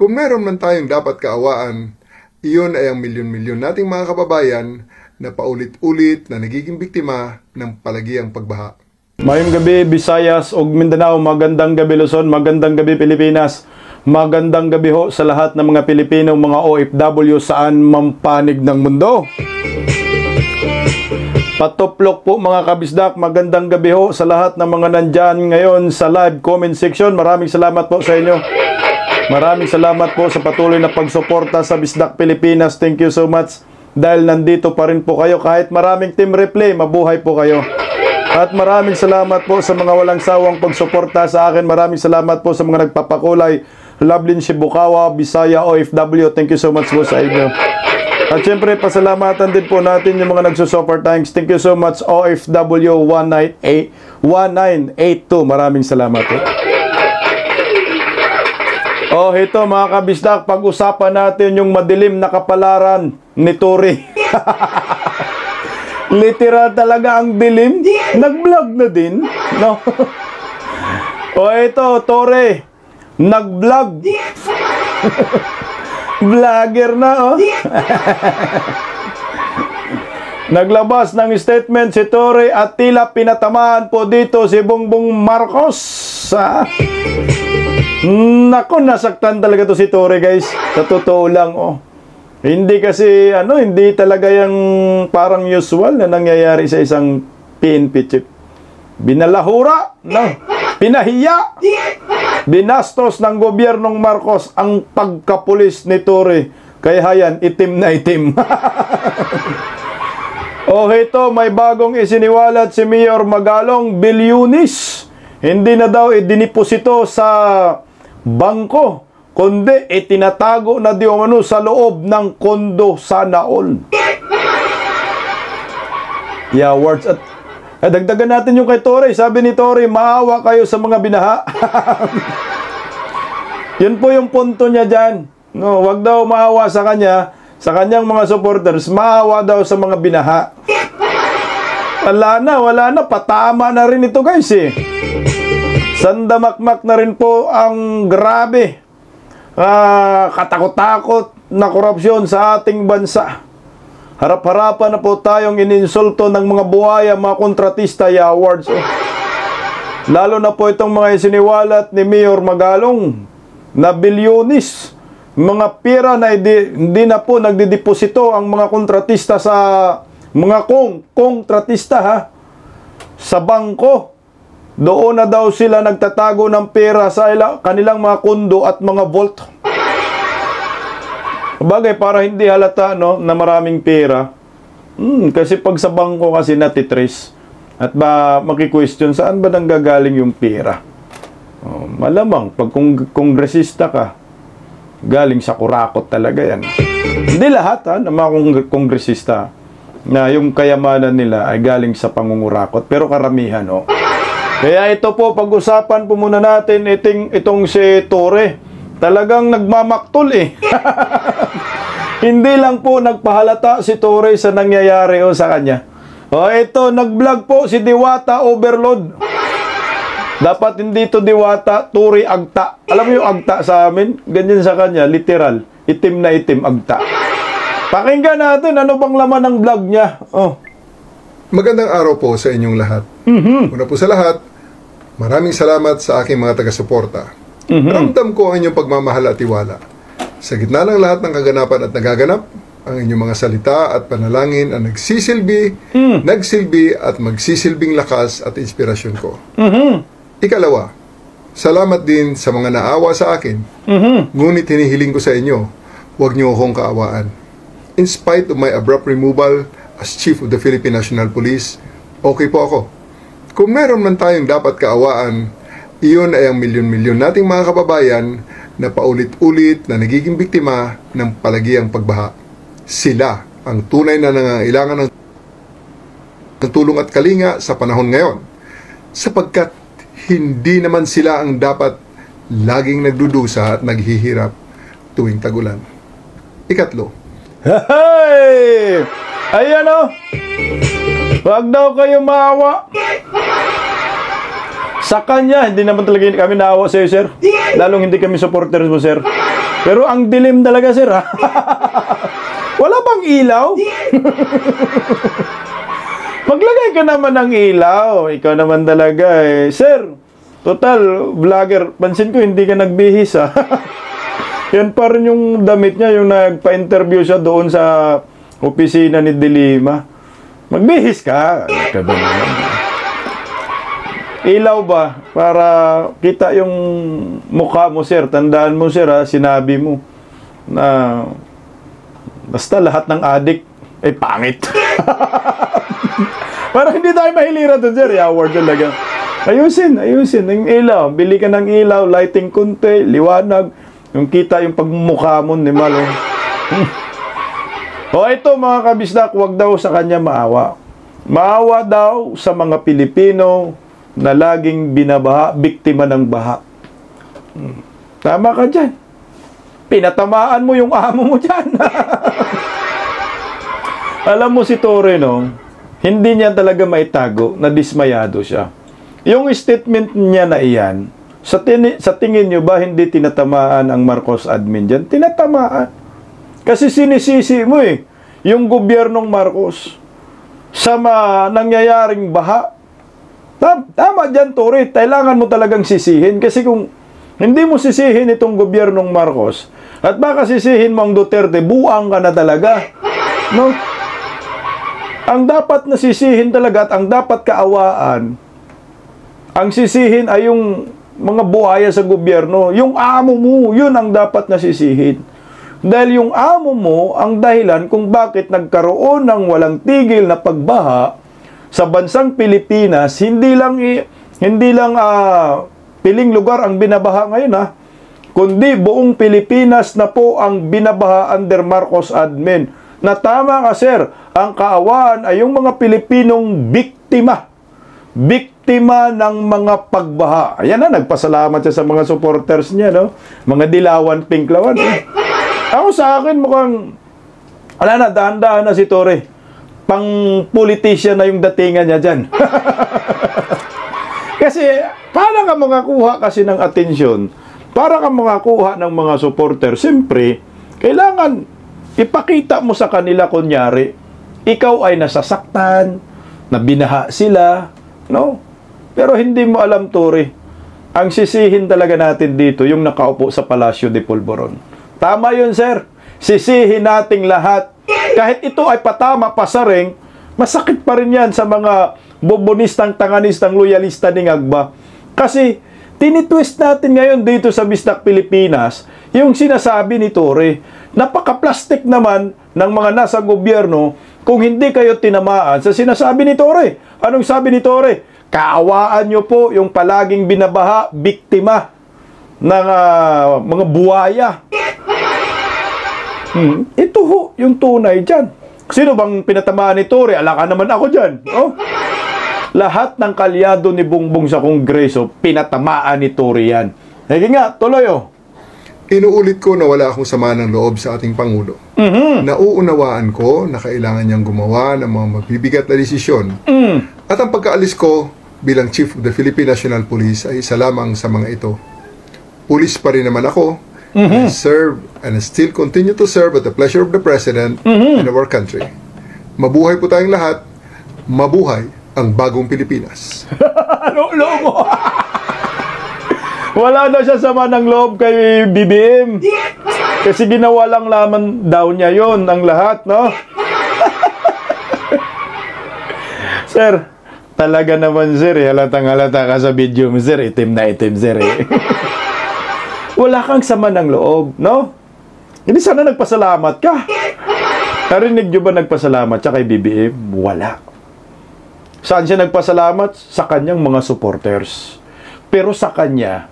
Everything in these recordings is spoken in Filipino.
Kung meron man tayong dapat kaawaan, iyon ay ang milyon-milyon nating mga kababayan na paulit-ulit na nagiging biktima ng palagiang pagbaha. Mayong gabi Visayas ug Mindanao, magandang gabi Luzon, magandang gabi Pilipinas, magandang gabi ho sa lahat ng mga Pilipino, mga OFW saan mampanig ng mundo. Patuplok po mga kabisdak, magandang gabi ho sa lahat ng mga nandyan ngayon sa live comment section. Maraming salamat po sa inyo. Maraming salamat po sa patuloy na pagsuporta sa Bisdak Pilipinas. Thank you so much. Dahil nandito pa rin po kayo kahit maraming team replay, mabuhay po kayo. At maraming salamat po sa mga walang sawang pagsuporta sa akin. Maraming salamat po sa mga nagpapakulay. Lovelyn Shibukawa, Bisaya, OFW. Thank you so much po sa inyo. At syempre, pasalamatan din po natin yung mga nagsusupport. Thanks. Thank you so much, OFW 1982. Maraming salamat po. Oh, ito mga kabisdak, pag-usapan natin yung madilim na kapalaran ni Tory. Literal talaga ang dilim. Nag-vlog na din, no? Oh, ito, Tory, nag-vlog. Vlogger na, oh. Naglabas ng statement si Tory at tila pinatamaan po dito si Bongbong Marcos. Nako, nasaktan talaga to si Tory, guys. Sa totoo lang, oh. Hindi kasi, hindi talaga yung parang usual na nangyayari sa isang PNP chief. Binalahura, no? Pinahiya. Binastos ng gobyernong Marcos ang pagkapulis ni Tory. Kaya hayan, itim na itim. Oh, ito, may bagong isiniwalat si Mayor Magalong, bilyunis. Hindi na daw idiniposito sa bangko, kundi itinatago na di umano sa loob ng kondo sana all. Yeah, words at dagdagan natin yung kay Tory. Sabi ni Tory, maawa kayo sa mga binaha. Yun po yung punto niya dyan. No, wag daw maawa sa kanya, sa kanyang mga supporters, maawa daw sa mga binaha. Wala na, patama na rin ito, guys, eh. Sandamakmak na rin po ang grabe katakot-takot na korupsyon sa ating bansa. Harap-harapan na po tayong ininsulto ng mga buhaya, mga kontratista, awards. Oh. Lalo na po itong mga isiniwalat ni Mayor Magalong na bilyonis. Mga pera na hindi na po nagdideposito ang mga kontratista sa mga kontratista, ha, sa bangko. Doon na daw sila nagtatago ng pera sa kanilang mga kondo at mga vault. Bagay, para hindi halata, no, na maraming pera. Kasi pag sa bangko kasi natitrace. At ba maki-question saan ba nanggagaling yung pera? Oh, malamang, pag kongresista ka, galing sa kurakot talaga yan. Hindi lahat, ha, ng mga kongresista na yung kayamanan nila ay galing sa pangungurakot. Pero karamihan, oh. Kaya ito po, pag-usapan po muna natin itong si Tory. Talagang nagmamaktol, eh. Hindi lang po nagpahalata si Tory sa nangyayari o sa kanya. O ito, nag-vlog po si Diwata Overload. Dapat hindi to Diwata, Tory Agta. Alam mo yung Agta sa amin? Ganyan sa kanya, literal. Itim na itim, Agta. Pakinggan natin ano bang laman ng vlog niya. Oh. Magandang araw po sa inyong lahat. Una po sa lahat, maraming salamat sa aking mga taga-suporta. Ramdam ko ang inyong pagmamahal at tiwala. Sa gitna ng lahat ng kaganapan at nagaganap, ang inyong mga salita at panalangin ang nagsilbi at magsisilbing lakas at inspirasyon ko. Ikalawa, salamat din sa mga naawa sa akin. Ngunit hinihiling ko sa inyo, huwag niyo akong kaawaan. In spite of my abrupt removal as Chief of the Philippine National Police, okay po ako. Kung meron man tayong dapat kaawaan, iyon ay ang milyon-milyon nating mga kababayan na paulit-ulit na nagiging biktima ng palagiang pagbaha. Sila ang tunay na nangangailangan ng tulong at kalinga sa panahon ngayon, sapagkat hindi naman sila ang dapat laging nagdudusa at naghihirap tuwing tagulan. Ikatlo, hey! Ayan, oh! Wag daw kayo maawa. Sa kanya, hindi naman talaga kami naawa sa'yo, sir. Lalong hindi kami supporters mo, sir. Pero ang dilim talaga, sir, ha? Wala bang ilaw? Maglagay ka naman ng ilaw. Ikaw naman talaga, eh. Sir, total, vlogger, pansin ko hindi ka nagbihis, ha? Yan pa rin yung damit niya, yung nagpa-interview siya doon sa opisina ni Dilima. Magbihis ka. Ilaw ba? Para kita yung mukha mo, sir. Tandaan mo, sir, ha? Sinabi mo na basta lahat ng adik ay pangit. Para hindi tayo mahilira doon, sir. Award talaga. Ayusin. Yung ilaw. Bili ka ng ilaw, lighting konti, liwanag. Yung kita yung pagmumukha mo, ni Malo. O ito, mga kabisdak, huwag daw sa kanya maawa. Maawa daw sa mga Pilipino na laging binabaha, biktima ng baha. Tama ka dyan. Pinatamaan mo yung amo mo dyan. Alam mo si Torre, no? Hindi niya talaga maitago na dismayado siya. Yung statement niya na iyan, sa tingin nyo ba hindi tinatamaan ang Marcos admin dyan? Tinatamaan. Kasi sinisisi mo yung gobyernong Marcos sa nangyayaring baha. Tama dyan, Torre. Kailangan mo talagang sisihin. Kasi kung hindi mo sisihin itong gobyernong Marcos, at baka sisihin mo ang Duterte, buang ka na talaga. No? Ang dapat na sisihin talaga at ang dapat kaawaan, ang sisihin ay yung mga buhaya sa gobyerno. Yung amo mo, yun ang dapat na sisihin. Dahil yung amo mo ang dahilan kung bakit nagkaroon ng walang tigil na pagbaha sa bansang Pilipinas, hindi lang piling lugar ang binabaha ngayon, ha, kundi buong Pilipinas na po ang binabaha under Marcos admin. Na tama ka, sir, ang kaawaan ay yung mga Pilipinong biktima ng mga pagbaha. Ayan na, nagpasalamat siya sa mga supporters niya, no? Mga dilawan, pinklawan. Ako sa akin mukhang, wala na, dahan-dahan na si Torre. Pang politician na yung datingan niya dyan. Kasi, para ka makakuha kasi ng atensyon, para ka makakuha ng mga supporter, siyempre, kailangan ipakita mo sa kanila, kunyari, ikaw ay nasasaktan, na binaha sila, no? Pero hindi mo alam, Torre, ang sisihin talaga natin dito, yung nakaupo sa Palacio de Polvoron. Tama yun, sir. Sisihin nating lahat. Kahit ito ay patama, pasaring, masakit pa rin yan sa mga bobonistang, tanganistang, loyalista ni Agba. Kasi, tinitwist natin ngayon dito sa Bisdak Pilipinas, yung sinasabi ni Torre, napaka-plastic naman ng mga nasa gobyerno kung hindi kayo tinamaan sa sinasabi ni Torre. Anong sabi ni Torre? Kaawaan nyo po yung palaging binabaha, biktima ng mga buhaya. Ito ho, yung tunay dyan. Sino bang pinatamaan ni Torre? Alaka naman ako dyan. Oh? Lahat ng kalyado ni Bongbong sa Kongreso, pinatamaan ni Torre yan. Sige nga, tuloy oh. Inuulit ko na wala akong sama ng loob sa ating Pangulo. Nauunawaan ko na kailangan niyang gumawa ng mga mabibigat na desisyon. At ang pagkaalis ko bilang Chief of the Philippine National Police ay isa lamang sa mga ito. Pulis pa rin naman ako. I serve and still continue to serve at the pleasure of the President and our country. Mabuhay po tayong lahat. Mabuhay ang bagong Pilipinas. Anong loob mo? Wala daw siya sama ng loob kay BBM. Kasi ginawa lang laman daw niya yon ang lahat, no? Sir, talaga naman, sir, halatang halata ka sa video mo, sir. Itim na itim, sir, Wala kang sama ng loob, no? Hindi sana nagpasalamat ka. Narinig nyo ba nagpasalamat siya kay BBM? Wala. Saan siya nagpasalamat? Sa kanyang mga supporters. Pero sa kanya,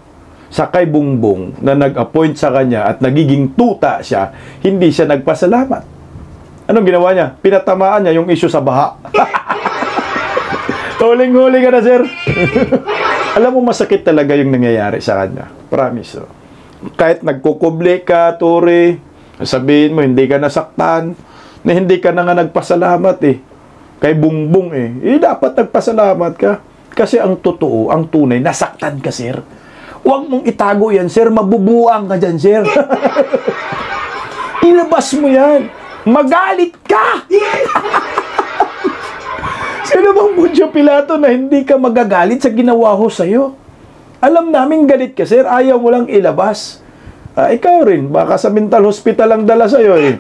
sa kay Bongbong na nag-appoint sa kanya at nagiging tuta siya, hindi siya nagpasalamat. Anong ginawa niya? Pinatamaan niya yung issue sa baha. Huling-huli ka na, sir. Alam mo, masakit talaga yung nangyayari sa kanya. Promise. Kahit nagkukubli ka, Torre, sabihin mo, hindi ka nasaktan, na hindi ka na nga nagpasalamat kay Bongbong dapat nagpasalamat ka. Kasi ang totoo, ang tunay, nasaktan ka, sir. Huwag mong itago yan, sir. Mabubuang ka dyan, sir. ilabas mo yan. Magalit ka! Sino bang Poncio Pilato na hindi ka magagalit sa ginawa ko sa'yo? Alam namin galit ka, sir. Ayaw mo lang ilabas. Ikaw rin. Baka sa mental hospital lang dala sa'yo eh.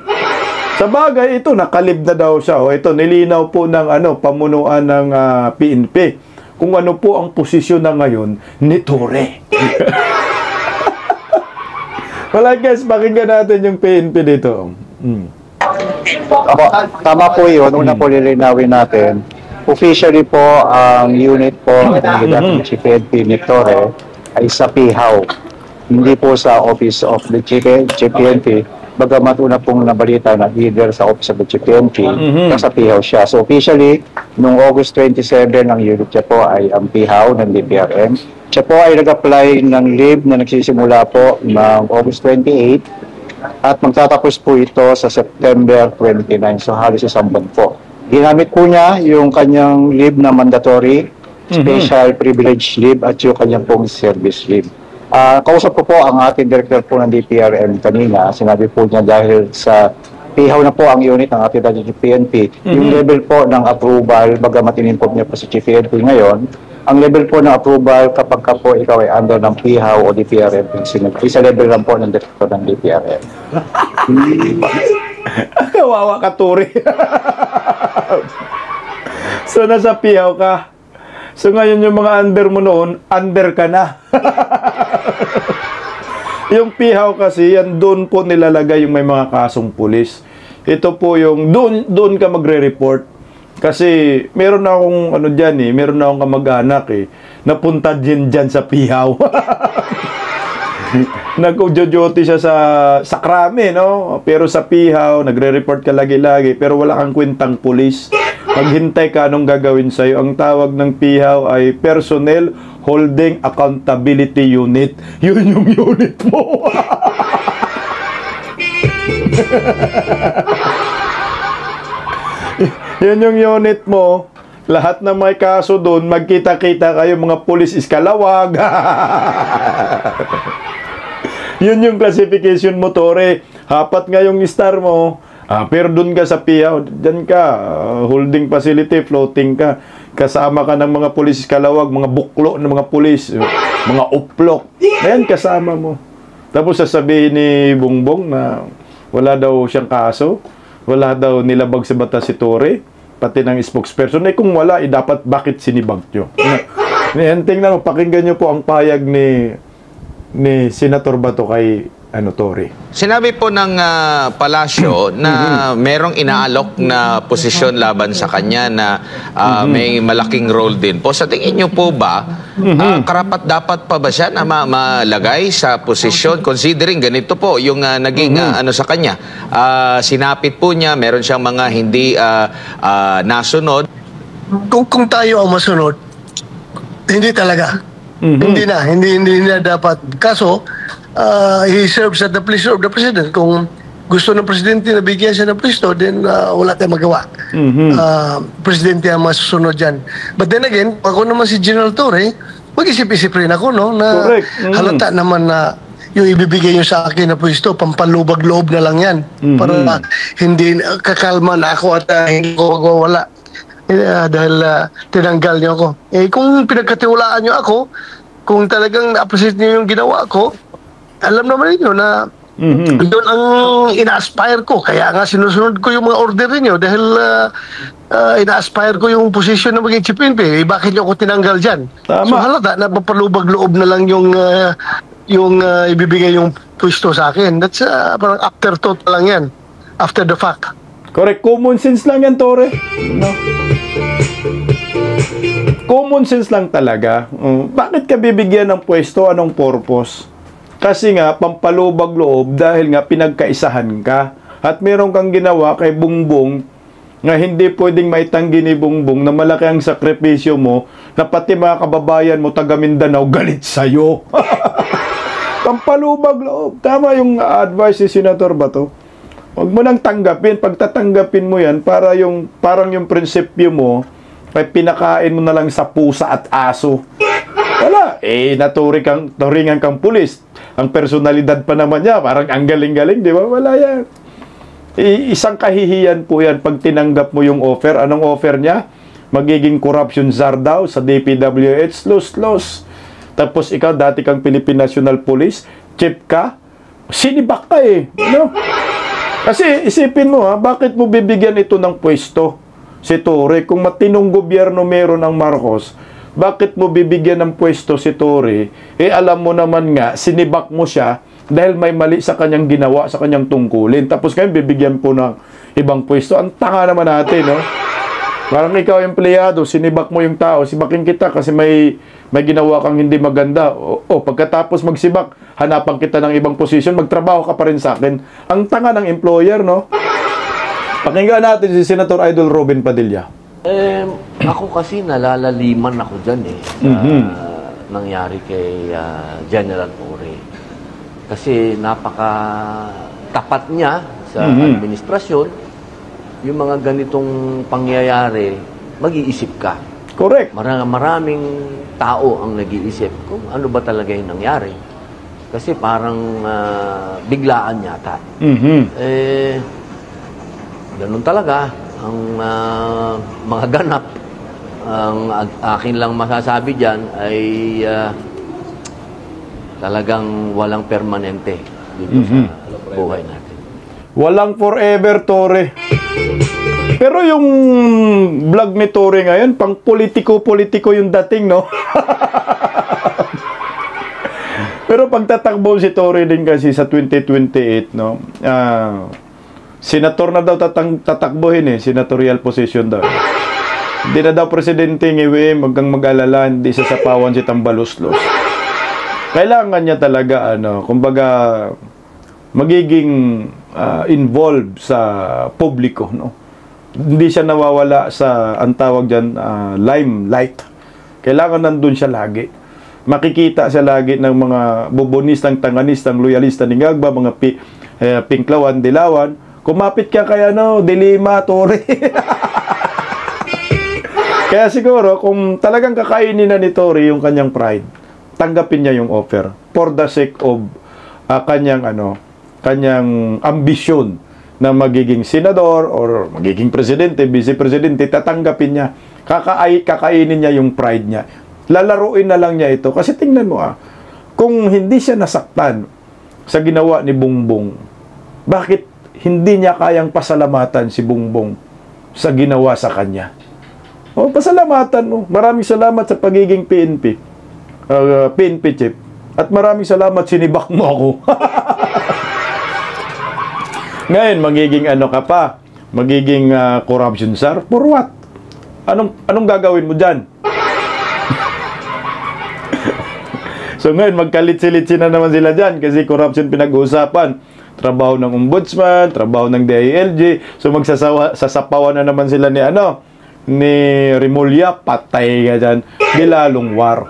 Sa bagay, ito, nakalib na daw siya. Ito, nilinaw po ng pamunuan ng PNP. Kung ano po ang posisyon na ngayon ni Torre. Wala guys, pakinggan natin yung PNP dito. Opo, tama po yun. Una po lilinawin natin. Officially po, ang unit po ng dating PNP ni Torre ay sa PIHAW. Hindi po sa Office of the PNP. Bagamat una pong nabalita na leader sa Office of the PNP, nasa PIHAW siya. So officially, noong August 27, ang unit niya po ay ang PIHAW ng DPRM. Siya po ay nag-apply ng leave na nagsisimula po ng August 28 at magtatapos po ito sa September 29. So halos isang buwan po. Ginamit po niya yung kanyang leave na mandatory, special privilege leave at yung kanyang pong service leave. Kausap ko po ang ating director po ng DPRM kanina. Sinabi po niya dahil sa PIHAW na po ang unit ng ating PNP, yung level po ng approval, bagamat in-inform niya po sa Chief PNP ngayon, ang level po ng approval kapag ka po ikaw ay under ng PIHAW o DPRM, isa level lang po ng director ng DPRM. Kawawa ka, Tori. So, nasa PIHAW ka. So, ngayon yung mga under mo noon, under ka na. Yung PIHAW kasi, yan doon po nilalagay yung may mga kasong pulis. Ito po yung, doon ka magre-report. Kasi, meron na akong, meron na akong kamag-anak napunta dyan sa PIHAW. Nag-duty siya sa krame, no? Pero sa PIHAW, nagre-report ka lagi-lagi, pero wala kang kwentang pulis. Maghintay ka, anong gagawin sa'yo? Ang tawag ng PIHAW ay Personnel Holding Accountability Unit. Yun yung unit mo. Yun yung unit mo. Lahat ng may kaso doon, magkita-kita kayo, mga pulis iskalawag. Yun yung classification mo, Tore. Hapat nga yung star mo. Pero doon ka sa PIHAW, dyan ka, holding facility, floating ka. Kasama ka ng mga pulis iskalawag, mga buklo ng mga pulis, mga uplok. Ayan, kasama mo. Tapos sasabihin ni Bongbong na wala daw siyang kaso, wala daw nilabag sa batas si Tore, pati ng spokesperson. Kung wala, dapat bakit sinibag nyo? Tingnan mo, pakinggan nyo po ang payag ni Senator Bato kay Tore. Sinabi po ng palasyo na merong inaalok na posisyon laban sa kanya na may malaking role din po. Sa tingin niyo po ba, karapat dapat pa ba siya na malagay sa posisyon considering ganito po yung naging sa kanya? Sinapit po niya, meron siyang mga hindi nasunod. Kung tayo ang masunod, hindi talaga. Hindi na dapat. Kaso, he serves at the pleasure of the president. Kung gusto ng presidente na bigyan siya ng pwesto, then wala tayong magawa. Presidente ang masusunod dyan. But then again, ako naman si General Torre, mag-isip-isip rin ako, no, na halata naman na yung ibibigay nyo sa akin na pwesto, pampalubag loob na lang yan. Para hindi kakalma na ako at hindi ko wala. Dahil tinanggal niyo ako. Kung pinagkatiwalaan niyo ako, kung talagang appreciate niyo yung ginawa ko, alam naman niyo na yun ang ina-aspire ko. Kaya nga sinusunod ko yung mga order niyo dahil ina-aspire ko yung position na maging chief PNP. Bakit niyo ako tinanggal dyan? Tama. So halata na papalubag loob na lang yung ibibigay yung pwesto sa akin. That's parang afterthought lang yan. After the fact. Correct. Common sense lang yan, Tore. No? Common sense lang talaga. Bakit ka bibigyan ng pwesto? Anong purpose? Kasi nga, pampalubag loob dahil nga pinagkaisahan ka. At meron kang ginawa kay Bongbong na hindi pwedeng maitanggi ni Bongbong na malaki ang sakripisyo mo na pati mga kababayan mo taga Mindanao galit sa'yo. Pampalubag loob. Tama yung advice ni Senator Bato. Huwag mo nang tanggapin. Pag tatanggapin mo yan, parang yung prinsipyo mo, ay pinakain mo na lang sa pusa at aso. Wala. Naturingan kang pulis. Ang personalidad pa naman niya, parang ang galing-galing, di ba? Wala yan. Isang kahihiyan po yan pag tinanggap mo yung offer. Anong offer niya? Magiging corruption czar daw sa DPWH. Los. Tapos ikaw, dati kang Philippine National Police, chief ka, sinibak ka eh. No? Kasi isipin mo bakit mo bibigyan ito ng pwesto si Torre? Kung matinong gobyerno meron ang Marcos, bakit mo bibigyan ng pwesto si Torre? Alam mo naman nga, sinibak mo siya dahil may mali sa kanyang ginawa, sa kanyang tungkulin. Tapos ngayon, bibigyan po ng ibang pwesto. Ang tanga naman natin, no? Parang ikaw, empleyado, sinibak mo yung tao, sibakin kita kasi may ginawa kang hindi maganda. Pagkatapos magsibak, hanapan kita ng ibang posisyon, magtrabaho ka pa rin sa akin. Ang tanga ng employer, no? Pakinggan natin si Senator Idol Robin Padilla. Ako kasi nalalaliman ako dyan sa nangyari kay General Torre. Kasi napaka-tapat niya sa administrasyon. Yung mga ganitong pangyayari, mag-iisip ka. Correct. Maraming tao ang nag-iisip kung ano ba talaga yung nangyari. Kasi parang biglaan yata. Ganun talaga ang mga ganap. Ang akin lang masasabi dyan ay talagang walang permanente dito sa buhay natin. Walang forever, Torre. Pero yung vlog ni Torre ngayon, pang politiko-politiko yung dating, no? Pero pagtatakbo si Torre din kasi sa 2028, no? Senator na daw tatakbohin senatorial position daw. Hindi na daw presidente ngayon, magkang mag-alala, hindi sasapawan si Tambaluslos. Kailangan niya talaga, kumbaga, magiging involved sa publiko, no? Hindi siya nawawala sa, ang tawag dyan, limelight. Kailangan nandun siya lagi. Makikita siya lagi ng mga bubonistang, tanganistang, loyalista ni Gagba, mga Pinklawan, Dilawan. Kumapit ka kaya, Dilima, Torre. Kaya siguro, kung talagang kakainin na ni Torre yung kanyang pride, tanggapin niya yung offer for the sake of kanyang ambisyon na magiging senador or magiging presidente, vice-presidente, tatanggapin niya. Kakainin niya yung pride niya. Lalaruin na lang niya ito. Kasi tingnan mo kung hindi siya nasaktan sa ginawa ni Bongbong, bakit hindi niya kayang pasalamatan si Bongbong sa ginawa sa kanya? Pasalamatan mo. Maraming salamat sa pagiging PNP chief. At maraming salamat, sinibak mo ako. Ngayon, magiging ka pa? Magiging corruption czar? For what? Anong gagawin mo dyan? So ngayon, magkalit-silitsi na naman sila dyan kasi corruption pinag-uusapan. Trabaho ng ombudsman, trabaho ng DILG. So magsasapawan na naman sila ni Remulla, patay ka dyan. Bilalong war.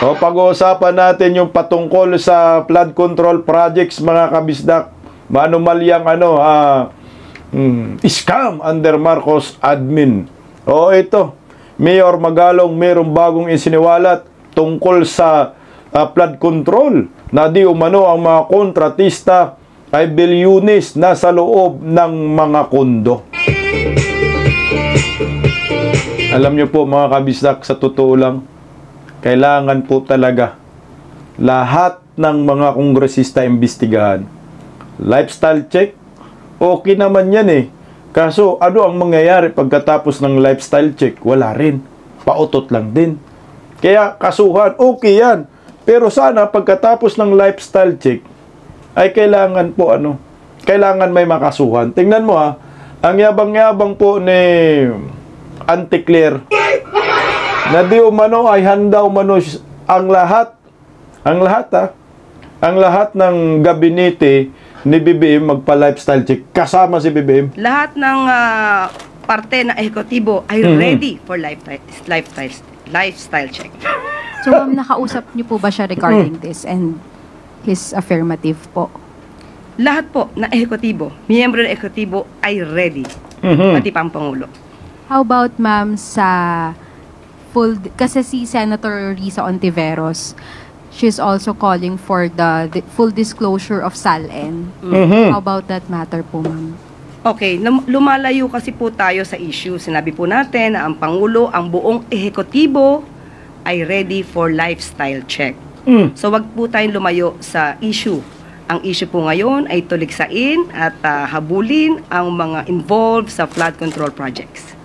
Pag-uusapan natin yung patungkol sa flood control projects, mga kabisdak. Manumalyang scam under Marcos admin. Ito. Mayor Magalong merong bagong isiniwalat tungkol sa flood control na di umano ang mga kontratista ay bilyunis na sa loob ng mga kondo. Alam niyo po mga kabisdak, sa totoo lang, kailangan po talaga lahat ng mga kongresista imbestigahan. Lifestyle check, okay naman yan Kaso, ano ang mangyayari pagkatapos ng lifestyle check? Wala rin. Pautot lang din. Kaya, kasuhan, okay yan. Pero sana, pagkatapos ng lifestyle check, ay kailangan po, kailangan may makasuhan. Tingnan mo ang yabang-yabang po ni Auntie Claire, na di umano ay handa umano ang lahat ng gabinete ni BBM magpa-lifestyle check. Kasama si BBM. Lahat ng parte na ehekutibo ay ready for lifestyle check. So, ma'am, nakausap niyo po ba siya regarding this and his affirmative po? Lahat po na ehekutibo, miyembro ng ehekutibo ay ready. Pati pang Pangulo. How about, ma'am, sa kasi si Senator Risa Ontiveros, she's also calling for the full disclosure of SALN. How about that matter po, ma'am? Okay, lumalayo kasi po tayo sa issue. Sinabi po natin na ang Pangulo, ang buong ehekutibo ay ready for lifestyle check. So wag po tayong lumayo sa issue. Ang issue po ngayon ay tuligsain at habulin ang mga involved sa flood control projects.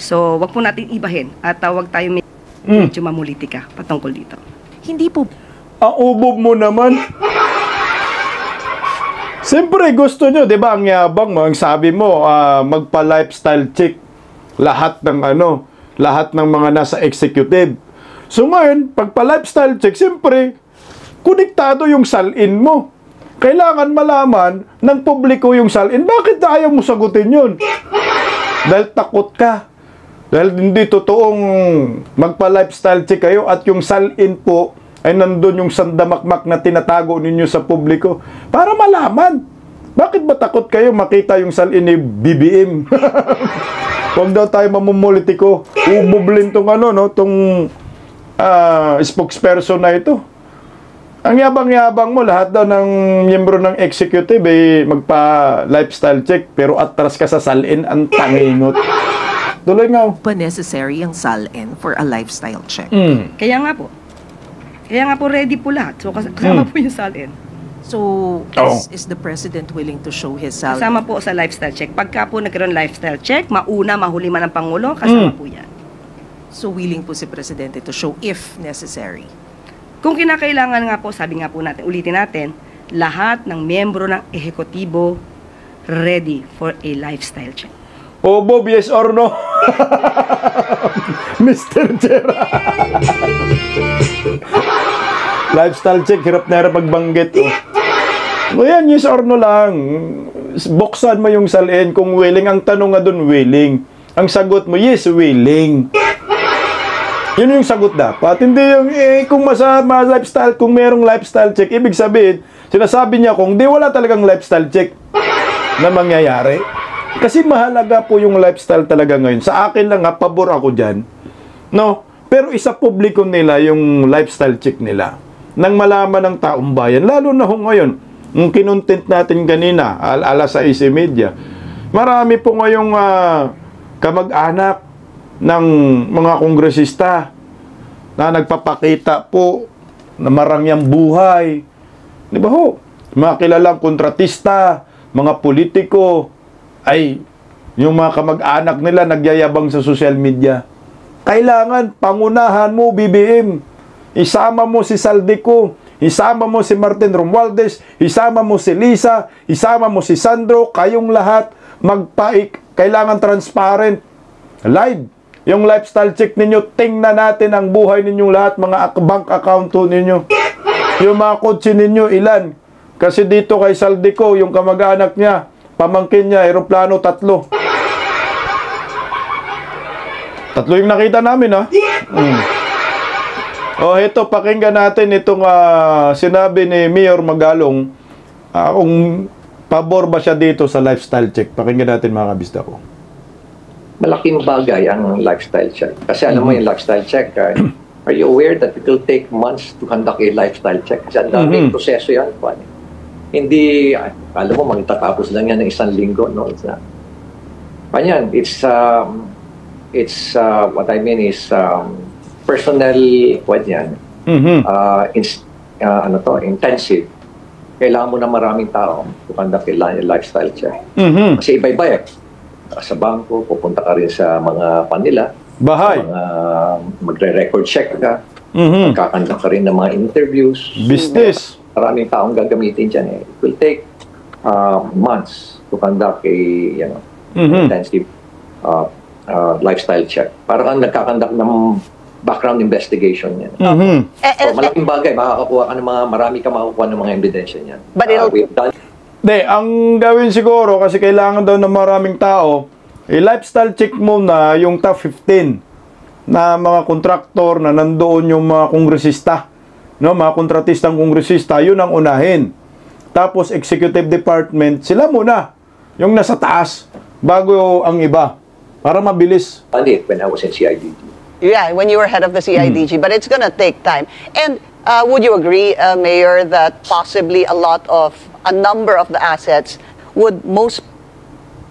So wag po natin ibahin at wag tayong medyo mamulitika patungkol dito. Hindi po. Ang ubob mo naman. Siyempre, gusto nyo, di ba, ang yabang mo, ang sabi mo, magpa-lifestyle check lahat ng lahat ng mga nasa executive. So ngayon, pagpa-lifestyle check, siyempre, konektado yung salin mo. Kailangan malaman ng publiko yung salin. Bakit ayaw mo sagutin yun? Dahil takot ka. Dahil hindi totoong magpa-lifestyle check kayo at yung salin po ay nandun yung sandamakmak na tinatago ninyo sa publiko para malaman. Bakit ba takot kayo makita yung salin ni BBM? Huwag daw tayo mamumulitiko. Ubublin tong tong spokesperson na ito. Ang yabang-yabang mo, lahat daw ng miyembro ng executive magpa-lifestyle check pero atras ka sa salin, ang tangingot. Tuloy nga. Pa necessary ang SALN for a lifestyle check. Kaya nga po. Kaya nga po ready po lahat. So kasama po yung SALN. So, is the President willing to show his SALN? Kasama po sa lifestyle check. Pagka po nagkaroon lifestyle check, mauna, mahuli man ang Pangulo, kasama po yan. So, willing po si Presidente to show if necessary? Kung kinakailangan nga po, sabi nga po natin, ulitin natin, lahat ng miyembro ng ehekutibo ready for a lifestyle check. O Bob, yes or no? Mr. Gerard. Lifestyle check, hirap na hirap magbanggit. O yan, yes or no lang. Buksan mo yung salin kung willing. Ang tanong nga dun, willing. Ang sagot mo, yes, willing. Yun yung sagot dapat. Hindi yung, kung lifestyle, kung merong lifestyle check, ibig sabihin, sinasabi niya kung di wala talagang lifestyle check na mangyayari. Kasi mahalaga po yung lifestyle talaga ngayon. Sa akin lang, pabor ako dyan. No? Pero isa publiko nila yung lifestyle check nila. Nang malaman ng taong bayan. Lalo na ngayon, yung kinontent natin kanina, ala sa AC Media, marami po ngayong kamag-anak ng mga kongresista na nagpapakita po na marangyang buhay. Di ba ho? Mga kilalang kontratista, mga politiko, ay yung mga kamag-anak nila nagyayabang sa social media. Kailangan pangunahan mo, BBM. Isama mo si Saldico, isama mo si Martin Romualdez, isama mo si Lisa, isama mo si Sandro, kayong lahat kailangan transparent. Live. Yung lifestyle check ninyo, tingnan natin ang buhay ninyong lahat, mga bank account ninyo. Yung mga kotse ninyo, ilan? Kasi dito kay Saldico, yung kamag-anak niya, pamangkin niya, aeroplano, 3. 3 yung nakita namin, ha? O, ito, pakinggan natin itong sinabi ni Mayor Magalong kung pabor ba siya dito sa lifestyle check. Pakinggan natin, mga kabista ko. Malaking bagay ang lifestyle check. Kasi alam mo yung lifestyle check, are you aware that it will take months to conduct a lifestyle check? Kasi ang daming proseso yan. Hindi, alam mo, magtatapos lang yan ng 1 linggo. No? What I mean is personal, intensive. Kailangan mo na maraming tao to conduct a lifestyle check. Kasi iba-iba sa bangko, pupunta ka rin sa mga panila. Bahay. Magre-record check ka. Magkakandak ka rin ng mga interviews. Business. Maraming taong gagamitin dyan. It will take months to conduct a intensive lifestyle check. Parang nagkakandak ng background investigation yan. So, malaking bagay. Makakakuha ka ng marami ka makukuha ng mga ebidensya niyan. But we've done. Ang gawin siguro, kasi kailangan daw ng maraming tao, lifestyle check muna yung top 15 na mga kontraktor na nandoon yung mga kongresista. No, mga kontratistang kongresista, yun ang unahin. Tapos executive department, sila muna. Yung nasa taas, bago ang iba. Para mabilis. When I was in CIDG. Yeah, when you were head of the CIDG, but it's gonna take time. And Would you agree, Mayor, that possibly a number of the assets would most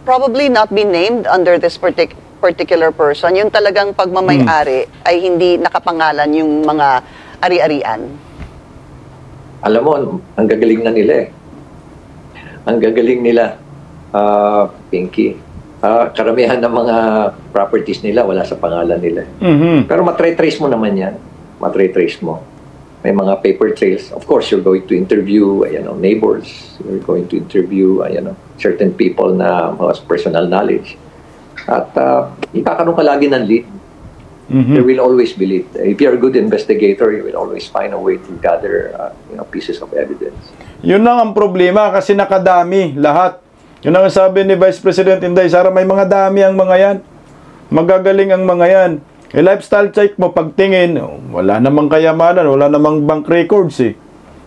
probably not be named under this particular person? Yung talagang pagmamay-ari ay hindi nakapangalan yung mga ari-arian. Alam mo, ang gagaling na nila eh. Ang gagaling nila, Pinky. Karamihan ng mga properties nila wala sa pangalan nila. Pero matratrace mo naman yan. Matratrace mo. May mga paper trails. Of course, you're going to interview neighbors. You're going to interview certain people na has personal knowledge. At ikakaroon ka lagi ng lead. There will always be lead. If you're a good investigator, you will always find a way to gather pieces of evidence. Yun lang ang problema kasi nakadami lahat. Yun ang sabi ni Vice President Inday Sara, may mga dami ang mga yan. Magagaling ang mga yan. Lifestyle check mo, pagtingin, wala namang kayamanan, wala namang bank records eh.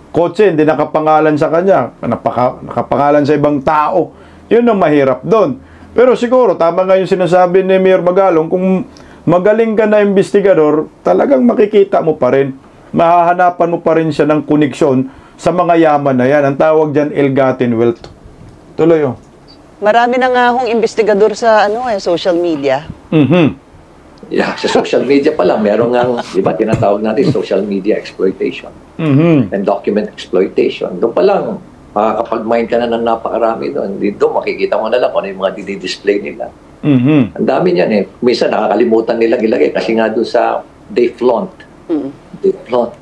Kotse, hindi nakapangalan sa kanya, nakapangalan sa ibang tao. Yun ang mahirap doon. Pero siguro, tama nga yung sinasabi ni Mayor Magalong, kung magaling ka na investigador, talagang makikita mo pa rin. Mahahanapan mo pa rin siya ng koneksyon sa mga yaman na yan. Ang tawag dyan, ill-gotten wealth. Tuloy oh. Marami na nga akong investigador sa social media. Yeah, sa social media pa lang, meron nga, di ba, tinatawag natin social media exploitation and document exploitation. Doon pa lang, kapag-mine ka na ng napakarami doon, dito makikita mo na lang kung ano yung mga dinidisplay nila. Ang dami niyan eh. Minsan nakakalimutan nilang ilagay kasi nga doon sa they flaunt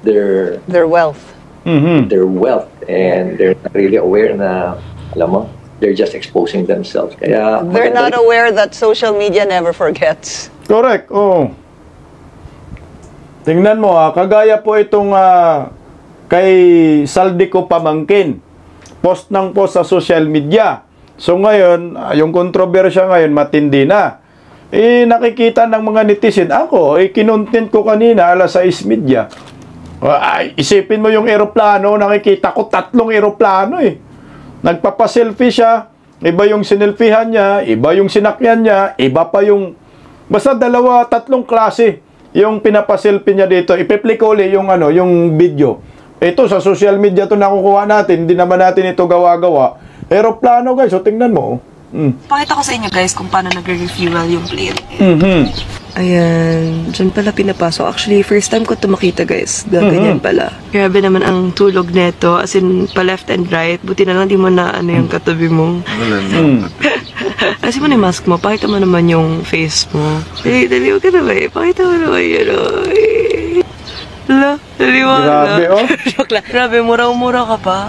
their wealth. Their wealth, and they're not really aware na, alam mo, they're just exposing themselves. Kaya they're not aware that social media never forgets. Correct, oh. Tingnan mo kagaya po itong kay Saldico Pamangkin. Post ng post sa social media. So ngayon, yung kontrobersya ngayon matindi na. Nakikita ng mga netizen, ako, kinontent ko kanina alas 6:30. Isipin mo yung eroplano, nakikita ko 3 eroplano eh. Nagpapaselfie siya, iba yung sinelfihan niya, iba yung sinakyan niya, iba pa yung basta 2, 3 klase yung pinapaselfie niya dito. Ipe-play ko ulit yung yung video. Ito sa social media to nakukuha natin, hindi naman natin ito gawa-gawa. Eroplano guys, so tingnan mo. Pakita ko sa inyo guys kung paano nagre-refuel yung plane. Ayan, dyan pala pinapasok. Actually, first time ko ito makita guys. Ganyan pala. Grabe naman ang tulog neto. As in, pa left and right. Buti na lang di mo na yung katabi mo. Kasi mo na yung mask mo. Pakita mo naman yung face mo. Dali, huwag ka na ba eh. Pakita mo naman yun. Hala, daliwa. Grabe oh. Joke lang. Grabe, mura-mura ka pa.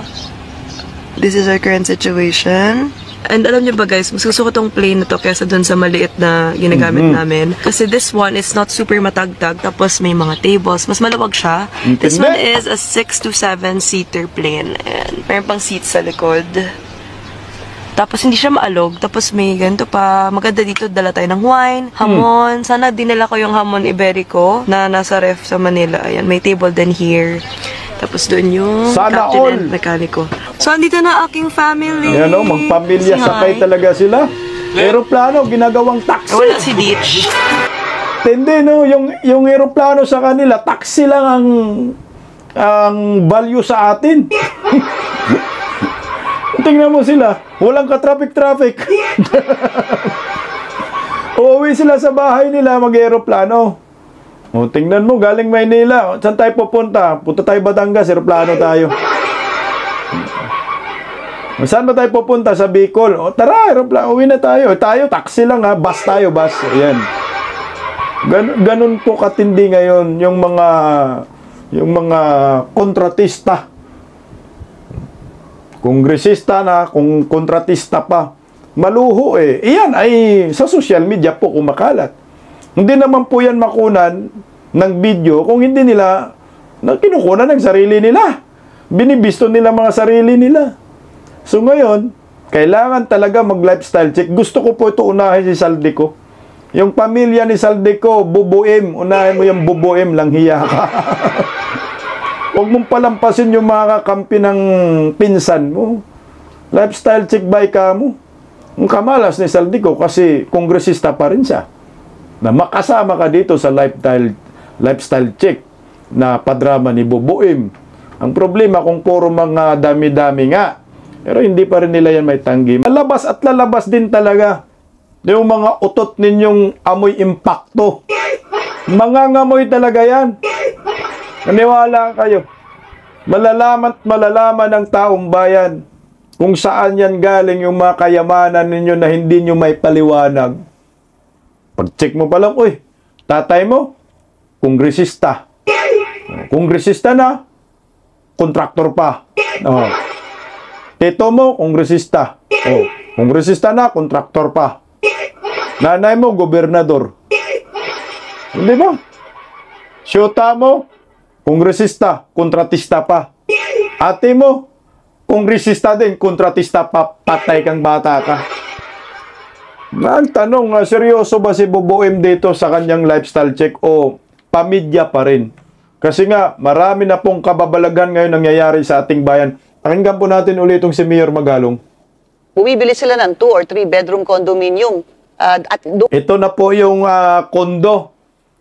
This is our current situation. And alam niyo ba guys, mas gusto ko tong plane na to kaysa dun sa maliit na ginagamit namin. Kasi this one is not super matagtag, tapos may mga tables. Mas malawag siya. This one is a 6 to 7 seater plane. And mayroon pang seats sa likod. Tapos hindi siya maalog. Tapos may ganito pa. Maganda dito, dala tayo ng wine, hamon. Sana dinala ko yung hamon Iberico na nasa ref sa Manila. Ayan, may table din here. Tapos doon yung captain and mekaniko. So, andito na aking family. Ayan o, magpamilya sakay talaga sila. Aeroplano, ginagawang taxi. Wala si Ditch. Hindi no, yung aeroplano sa kanila, taxi lang ang value sa atin. Tingnan mo sila, walang ka-traffic. Uuwi sila sa bahay nila, mag-aeroplano. O, tingnan mo, galing Maynila. Saan tayo pupunta? Punta tayo Batangas, aeroplano tayo. Saan ba tayo pupunta? Sa Bicol. O, tara, aeroplano, uwi na tayo. Tayo, taxi lang ha. Bus tayo, bus. Ayan. Ganun po katindi ngayon yung mga kontratista. Kongresista na, kung kontratista pa. Maluho eh. Iyan ay sa social media po kumakalat. Hindi naman po yan makunan ng video kung hindi nila kinukunan ng sarili nila. Binibisto nila mga sarili nila. So ngayon, kailangan talaga mag-lifestyle check. Gusto ko po ito unahin si Saldico. Yung pamilya ni Saldico, bubuim. Unahin mo yung bubuim, lang hiya ka. Huwag mong palampasin yung mga kakampi ng pinsan mo. Lifestyle check by ka mo. Ang kamalas ni Saldico kasi kongresista pa rin siya. Na makasama ka dito sa lifestyle check. na padrama ni Bubuim. Ang problema kung puro mga dami-dami nga, pero hindi pa rin nila yan may tanggi. Lalabas at lalabas din talaga yung mga utot ninyong amoy impacto. Mangangamoy talaga yan. Naniwala kayo. Malalaman at malalaman ng taong bayan kung saan yan galing yung mga kayamanan ninyo na hindi nyo may paliwanag. Pag-check mo pa lang, uy, tatay mo, kongresista. Kongresista na, kontraktor pa. Oh. Tito mo, kongresista. Oh. Kongresista na, kontraktor pa. Nanay mo, gobernador. Hindi ba? Syota mo, kongresista, kontratista pa. Ate mo, kongresista din, kontratista pa. Patay kang bata ka. Ang tanong, seryoso ba si Bubuim dito sa kanyang lifestyle check o pamidya pa rin? Kasi nga, marami na pong kababalagan ngayon nangyayari sa ating bayan. Pakinggan po natin ulit itong si Mayor Magalong. Bumibili sila ng 2 or 3 bedroom condominium. Ito na po yung kondo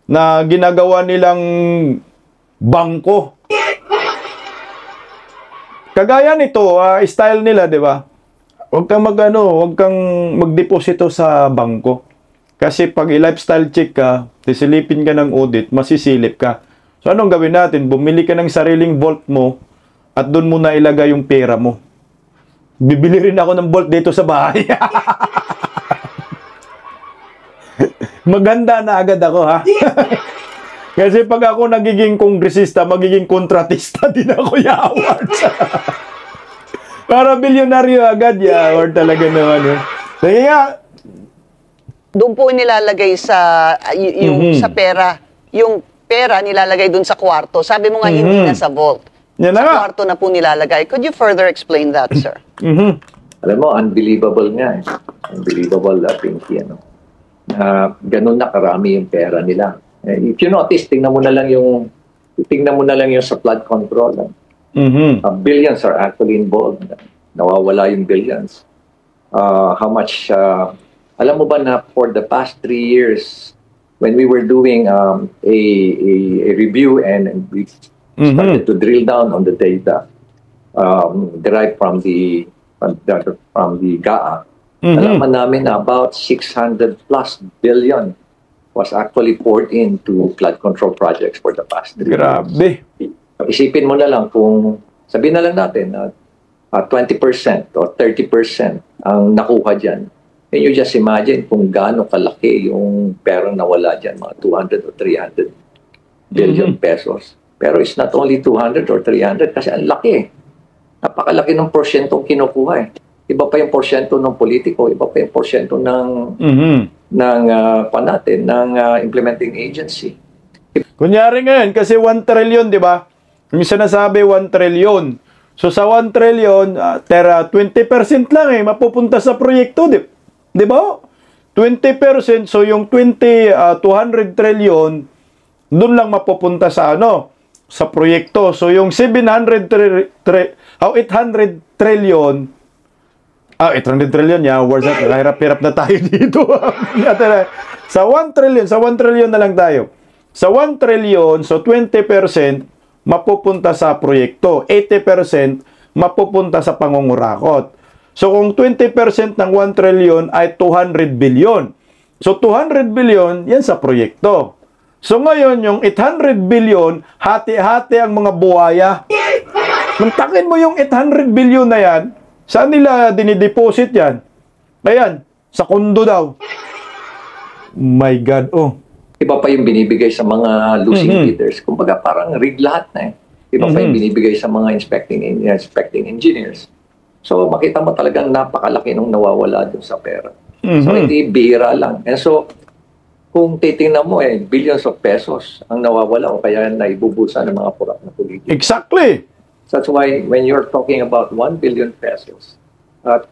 na ginagawa nilang bangko. Kagaya nito, style nila, di ba? Huwag kang magdeposito sa bangko. Kasi pag i-lifestyle check ka, sisilipin ka ng audit, masisilip ka. So anong gawin natin? Bumili ka ng sariling vault mo at doon mo na ilagay yung pera mo. Bibili rin ako ng vault dito sa bahay. Maganda na agad ako, ha? Kasi pag ako nagiging kongresista, magiging kontratista din ako, Yawards. Para bilyonaryo agad, Yaward talaga naman. Sige nga. Doon po nilalagay sa, sa pera. Yung pera nilalagay doon sa kwarto. Sabi mo nga hindi na sa vault. Yan na sa kwarto na po nilalagay. Could you further explain that, sir? Alam mo, unbelievable nga. Unbelievable, Pinky, ano. Ganun na karami yung pera nila. If you notice, tingnan mo na lang yung sa flood control. Billions are actually involved. Nawawala yung billions. How much, alam mo ba na for the past 3 years, when we were doing a review and we started to drill down on the data derived from the GAA, alaman namin na about 600 plus billion was actually poured into flood control projects for the past 3 years. Grabe. Isipin mo na lang kung, sabihin na lang natin na 20% or 30% ang nakuha dyan. Can you just imagine kung gaano kalaki yung perang nawala dyan, mga 200 or 300 billion pesos. Pero it's not only 200 or 300 kasi ang laki. Napakalaki ng porsyentong kinukuha eh. Iba pa yung porsyento ng politiko, iba pa yung porsyento ng implementing agency. Kunyari ngayon, kasi 1 trillion, di ba? Yung sinasabi 1 trillion. So sa 1 trillion, 20% lang mapupunta sa proyekto, di ba? 20%, so yung 200 trillion, doon lang mapupunta sa sa proyekto. So yung 800 trillion, 800 trillion, hirap-hirap na tayo dito. Sa 1 trillion na lang tayo. Sa 1 trillion, so 20% mapupunta sa proyekto. 80% mapupunta sa pangungurakot. So kung 20% ng 1 trillion ay 200 billion. So 200 billion, yan sa proyekto. So ngayon, yung 800 billion, hati-hati ang mga buhaya. Mantakin mo yung 800 billion na yan, saan nila dinideposit yan? Ayan, sa kondo daw. My God, Iba pa yung binibigay sa mga losing leaders. Kumbaga parang rig lahat na eh. Iba pa yung binibigay sa mga inspecting engineers. So makita mo talagang napakalaki nung nawawala dun sa pera. So hindi bihira lang. And so kung titingnan mo billions of pesos ang nawawala o kaya naibubusa ng mga purak na politiko. Exactly. So that's why when you're talking about 1 billion pesos at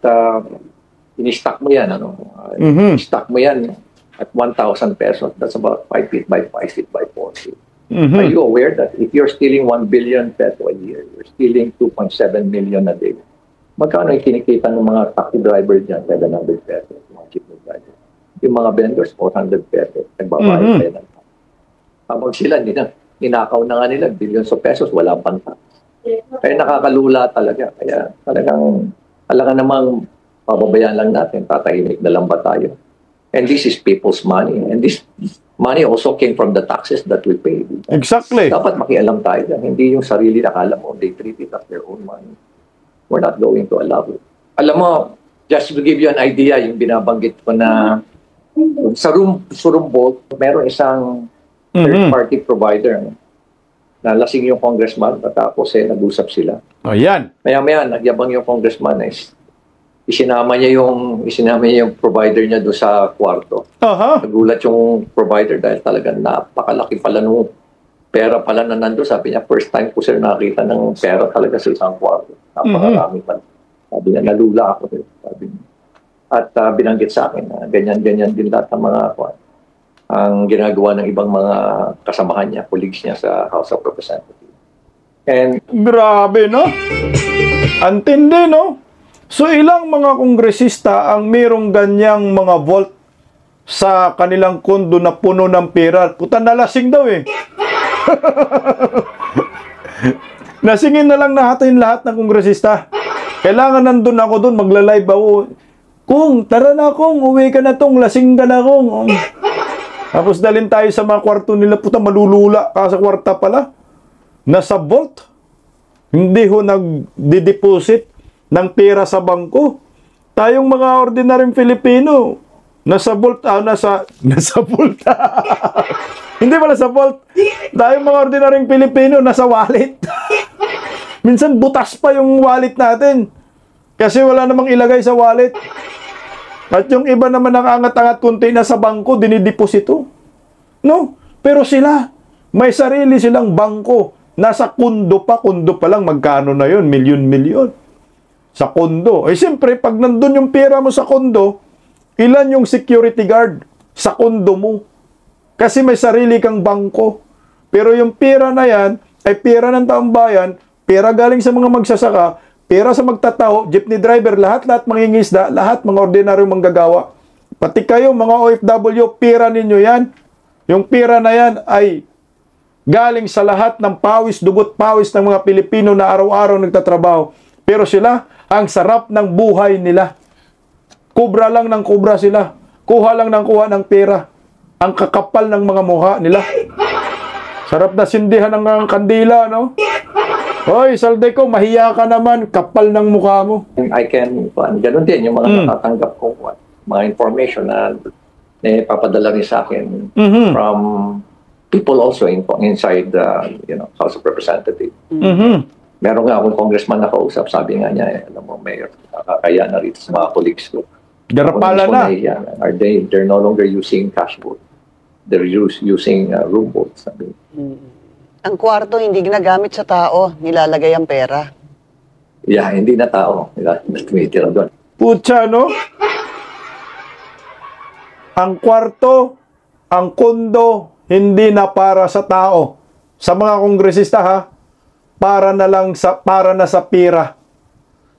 in-stock mo yan, stock mo yan at 1,000 pesos, that's about 5 feet by 5 feet by 4 feet. Are you aware that if you're stealing 1 billion pesos a year, you're stealing 2.7 million a day? Magkano yung kinikita ng mga taxi driver dyan? 700 pesos, mga jeepney driver. Yung mga vendors, 400 pesos. Nagbabayad tayo ng habang sila, hindi na. ninakaw na nga nila, billions of pesos, wala pang tax. Kaya nakakalula talaga. Kaya talagang namang pababayaan lang natin, tatahimik na lang ba tayo? And this is people's money. And this money also came from the taxes that we pay. Exactly. Dapat makialam tayo dyan. Hindi yung sarili na akala mo, they treat it as their own money. We're not going to allow it. Alam mo, just to give you an idea, yung binabanggit ko na sa Surumbol, meron isang third-party provider na lasing yung congressman, tapos nag-usap sila. O yan. Maya-maya, nagyabang yung congressman isinama niya yung provider niya doon sa kwarto. Nagulat yung provider dahil talagang napakalaki pala nung pera pala na nandun. Sabi niya, first time ko sir nakita ng pera talaga sa isang kwarto. Napakarami pala. Sabi niya, nalula ako. Sabi niya. At binanggit sa akin na ganyan-ganyan din lahat ng mga ang ginagawa ng ibang mga kasamahan niya, colleagues niya sa House of Representatives. And grabe, no? Antindi, no? So ilang mga kongresista ang mayroong ganyang mga vault sa kanilang kondo na puno ng pera? Puta, nalasing daw eh. Nasingin na lang natin lahat ng kongresista. Kailangan nandun ako doon, magla-live ako. Kung, tara na kung, uwi ka na tong, lasing ka na kung. Tapos dalhin tayo sa mga kwarto nila, puta, malulula ka sa kwarta pala. Nasa vault. Hindi ho nag-deposit ng pera sa bangko. Tayong mga ordinaryong Filipino, nasa vault, nasa vault. Hindi pala sa vault. Tayong mga ordinaryong Pilipino, nasa wallet. Minsan butas pa yung wallet natin. Kasi wala namang ilagay sa wallet. At yung iba naman nakangat-angat kunti na sa bangko, dinideposito. No? Pero sila, may sarili silang bangko. Nasa kondo pa lang, magkano na yun? Milyon-milyon. Sa kondo. Eh siyempre, pag nandun yung pera mo sa kondo, ilan yung security guard sa kondo mo? Kasi may sarili kang bangko. Pero yung pera na yan, ay pera ng taong bayan, pera galing sa mga magsasaka, pera sa magtataho, jeepney driver, lahat mangingisda, lahat mga ordinaryong manggagawa. Pati kayo, mga OFW, pera ninyo yan. Yung pera na yan ay galing sa lahat ng pawis, dugot pawis ng mga Pilipino na araw-araw nagtatrabaho. Pero sila, ang sarap ng buhay nila. Kubra lang ng kubra sila. Kuha lang ng kuha ng pera. Ang kakapal ng mga mukha nila. Sarap na sindihan ng kandila, no? Hoy, Salde ko, mahiya ka naman. Kapal ng mukha mo. Ganun din yung mga natatanggap kong mga information na papadala rin sa akin from people also inside the House of Representatives. Meron nga akong congressman na kausap, sabi nga niya, alam mo, Mayor, nakakaya na rito sa mga colleagues ko. Garapala na. They're no longer using cash vote. They're using room vote. Sabi. Ang kwarto hindi ginagamit sa tao, nilalagay ang pera. Yeah, hindi na tao. Tumitira doon. Putya, no? Ang kwarto, ang kondo, hindi na para sa tao. Sa mga kongresista, ha? Para na sa pera.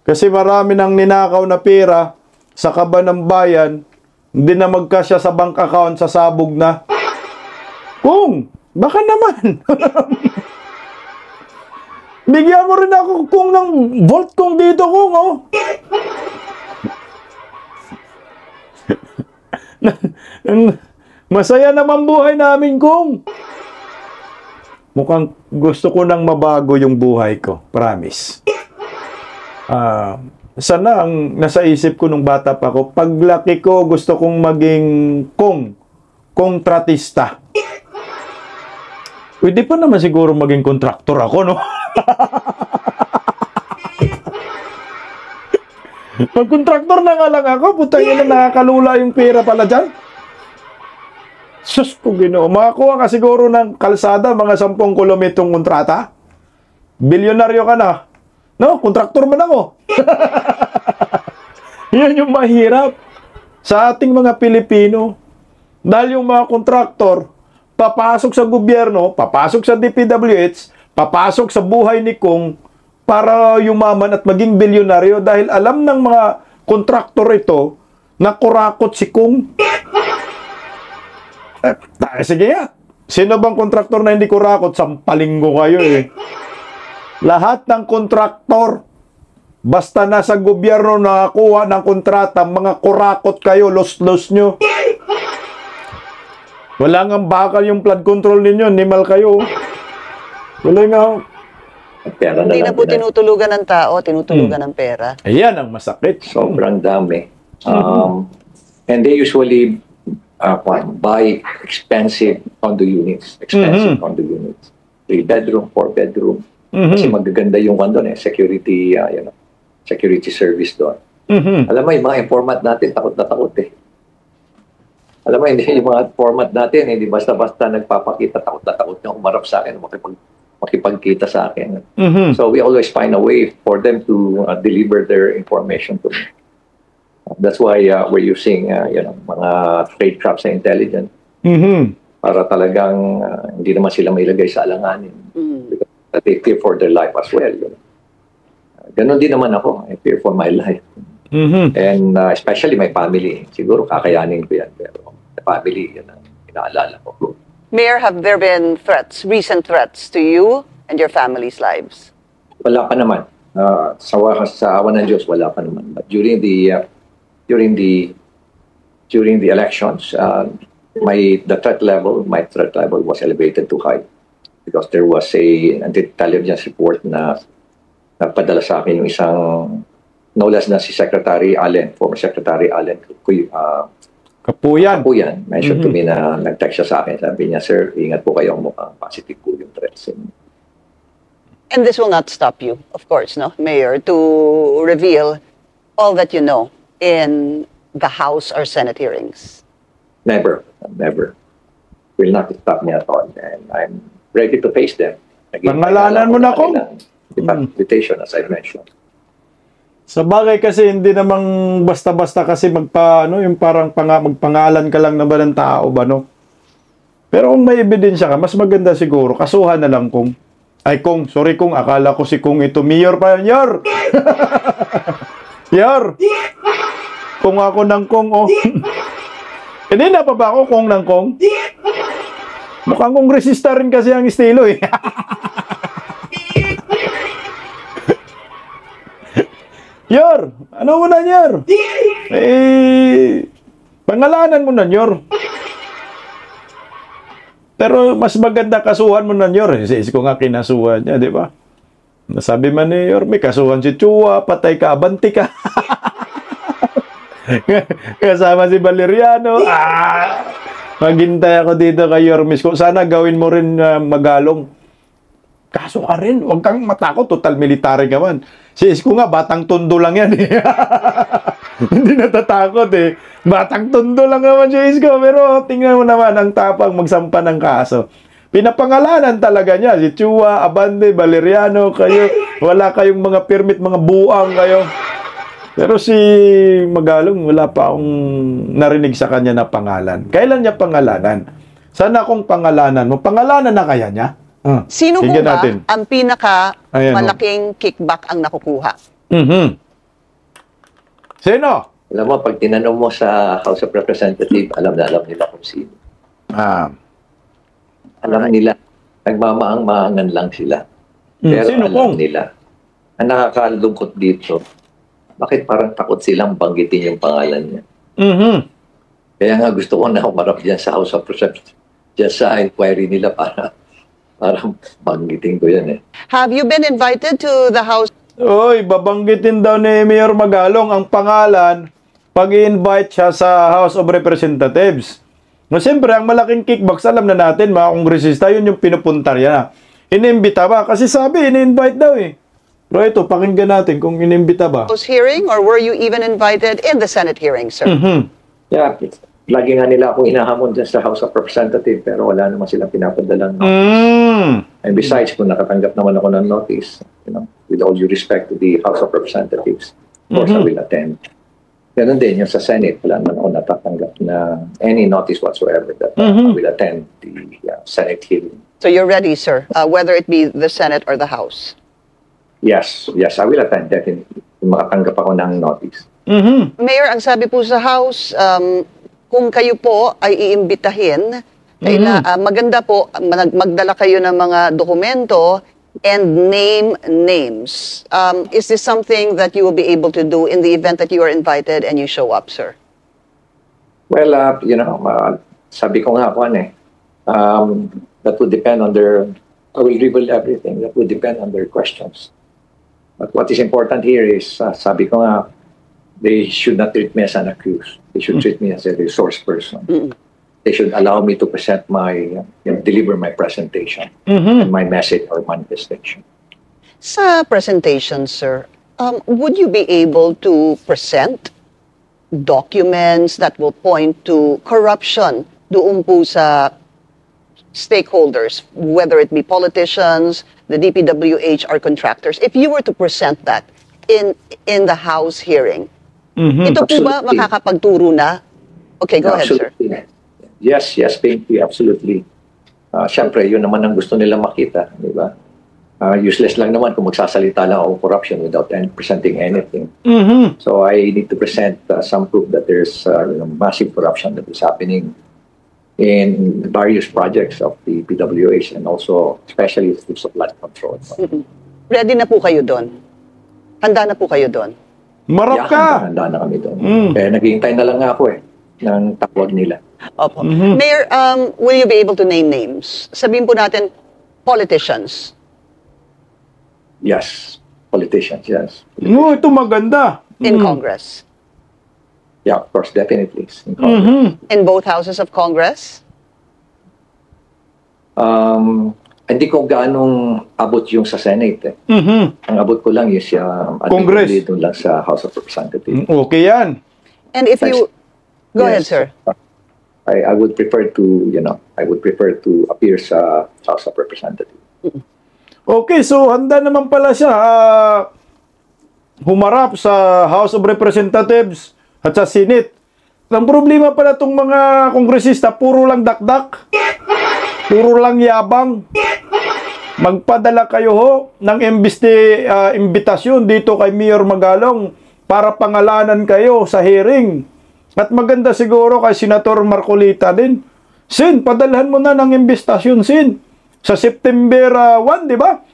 Kasi marami nang ninakaw na pera sa kaba ng bayan, hindi na magkasya sa bank account, sasabog na. Kung, baka naman. Bigyan mo rin ako kung ng vault kong dito kung, oh. Masaya naman buhay namin kung. Mukhang gusto ko nang mabago yung buhay ko. Promise. Sana ang nasa isip ko nung bata pa ko, paglaki ko gusto kong maging kontratista. Pwede pa naman siguro maging kontraktor ako, no? Pag-kontraktor na nga lang ako, putang ina, nakakalula yung pera pala dyan. Sus ko, Ginoo. Makakuha ka siguro ng kalsada, mga 10 kilometrong kontrata. Bilyonaryo ka na. No, kontraktor man ako. Yan yung mahirap sa ating mga Pilipino. Dahil yung mga kontraktor, papasok sa gobyerno, papasok sa DPWH, papasok sa buhay ni Kong para yumaman at maging bilyonaryo dahil alam ng mga kontraktor ito na kurakot si Kong. Sige nga. Sino bang kontraktor na hindi kurakot? Sampaling ko kayo eh. Lahat ng kontraktor, basta nasa gobyerno nakakuha ng kontrata, mga kurakot kayo, los-los nyo. Wala nga bakal yung flood control ninyo, nimal kayo. Wala nga. Hindi na po tinutulugan ng tao, tinutulugan ng pera. Ayan ang masakit. Sobrang dami. And they usually buy expensive condo units. Condo units. 3-bedroom, 4-bedroom. Kasi magaganda yung condo na security, security service doon. Alam mo, yung mga informant natin, takot na takot eh. Alam mo, hindi yung mga format natin, hindi basta-basta nagpapakita, takot na takot na umarap sa akin, makipagkita sa akin. So we always find a way for them to deliver their information to me. That's why we're using mga trade traps and intelligence para talagang hindi naman sila mailagay sa alanganin. Because they fear for their life as well. Ganon din naman ako. I fear for my life. And especially my family. Siguro kakayanin ko yan. Pero the family, yan ang inaalala ko. Mayor, have there been threats, recent threats to you and your family's lives? Wala pa naman. Sa awan ng Diyos, wala pa naman. But during the elections, my threat level was elevated to high because there was an intelligence report na nagpadala sa akin yung isang no less na si Secretary Allen, former Secretary Allen Kapuyan. Mentioned to me na nag-text siya sa akin. Sabi niya, sir, ingat po kayo, mukhang positive po yung threats. And this will not stop you, of course, no, Mayor, to reveal all that you know in the House or Senate hearings. Never. Will not stop me at all. And I'm ready to face them. Pangalanan mo na ko. Invitation, as I mentioned. Sa bagay kasi hindi namang basta-basta kasi yung parang magpangalan ka lang na ba ng tao ba, no? Pero kung may ebidensya ka, mas maganda siguro, kasuhan na lang kung, akala ko si Kung ito, Mayor pa yun, Yor! Yor! Kung ako ng Kung, oh. Hindi na pa ba ako Kung ng Kung? Mukhang kongresista rin kasi ang estilo, eh. Yor! Ano mo na, Yor? Pangalanan mo na, Yor. Pero mas maganda kasuhan mo na, Yor. Isa ko nga kinasuhan niya, di ba? Nasabi man ni Yor, may kasuhan si Chua, patay ka, abanti ka. Kasama si Valeriano. Maghintay ako dito kay Yormis ko. Sana gawin mo rin magalong. Kaso ka rin, huwag kang matakot, total military ka man. Si Isko nga, batang tondo lang yan eh. Hindi natatakot eh. Batang tondo lang naman si Isko, pero tingnan mo naman ang tapang magsampa ng kaso. Pinapangalanan talaga niya, si Chua, Abande, Valeriano, kayo, wala kayong mga permit, mga buang kayo. Pero si Magalong, wala pa akong narinig sa kanya na pangalan. Kailan niya pangalanan? Sana kung pangalanan mo, pangalanan na kaya niya? Sino po ba ang pinaka-malaking kickback ang nakukuha? Sino? Alam mo, pag tinanong mo sa House of Representatives, alam nila kung sino. Alam nila, nagmamaang-maangan lang sila. Pero sino alam nila. Ang nakakalungkot dito, bakit parang takot silang banggitin yung pangalan niya? Kaya nga gusto ko na umarap dyan sa House of Representatives, dyan sa inquiry nila para banggitin ko yan eh. Have you been invited to the House? Oy, babanggitin daw ni Mayor Magalong ang pangalan pag i-invite siya sa House of Representatives. No, siyempre, ang malaking kickbacks, alam na natin, mga kongresista, yun yung pinupunta niya. Inimbita ba? Kasi sabi, ini-invite daw eh. Pero ito, pakinggan natin kung inimbita ba. House hearing or were you even invited in the Senate hearing, sir? Yeah, lagi nga nila akong inahamon dyan sa House of Representatives pero wala naman silang pinapadalang And besides, kung nakatanggap naman ako ng notice, with all due respect to the House of Representatives, of course I will attend. Ganun din, yung sa Senate, wala naman ako natatanggap na any notice whatsoever that I will attend the Senate hearing. So you're ready, sir, whether it be the Senate or the House? Yes, I will attend definitely. Makatanggap ako ng notice. Mayor, ang sabi po sa House, kung kayo po ay iimbitahin Maganda po, magdala kayo ng mga dokumento and name names. Is this something that you will be able to do in the event that you are invited and you show up, sir? Well, sabi ko nga po, that would depend on their, I will reveal everything. That would depend on their questions. But what is important here is, sabi ko nga, they should not treat me as an accused. They should treat me as a resource person. They should allow me to present deliver my presentation, my message or manifestation. Sa presentation, sir, would you be able to present documents that will point to corruption doon po sa stakeholders, whether it be politicians, the DPWH, or contractors? If you were to present that in the House hearing, ito po ba makakapagturo na? Okay, go ahead, sir. Yes, thank you, absolutely. Siyempre, yun naman ang gusto nila makita, di ba? Useless lang naman kung magsasalita lang ako corruption without presenting anything. So I need to present some proof that there's massive corruption that is happening in various projects of the PWH and also especially through supply control. Ready na po kayo doon? Handa na po kayo doon? Marap ka! Handa na kami doon. Kaya naghihintay na lang nga ako ng tawag nila. Opo. Mayor, will you be able to name names? Sabihin po natin, politicians. Yes. Politicians, yes. No, ito maganda. In Congress. Yeah, of course, definitely. In Congress. In both houses of Congress? Hindi ko ganong abot yung sa Senate. Ang abot ko lang is Congress. Doon lang sa House of Representatives. Okay yan. And if you... Go ahead, sir. I would prefer to, appear sa House of Representatives. Okay, so handa naman pala siya humarap sa House of Representatives at sa Senate. Ang problema pala itong mga kongresista, puro lang dakdak, puro lang yabang. Magpadala kayo ho ng imbitasyon dito kay Mayor Magalong para pangalanan kayo sa hearing. At maganda siguro kay Senator Marcolita din. Sin, padalhan mo na ng imbitasyon, Sin. Sa September 1, di ba?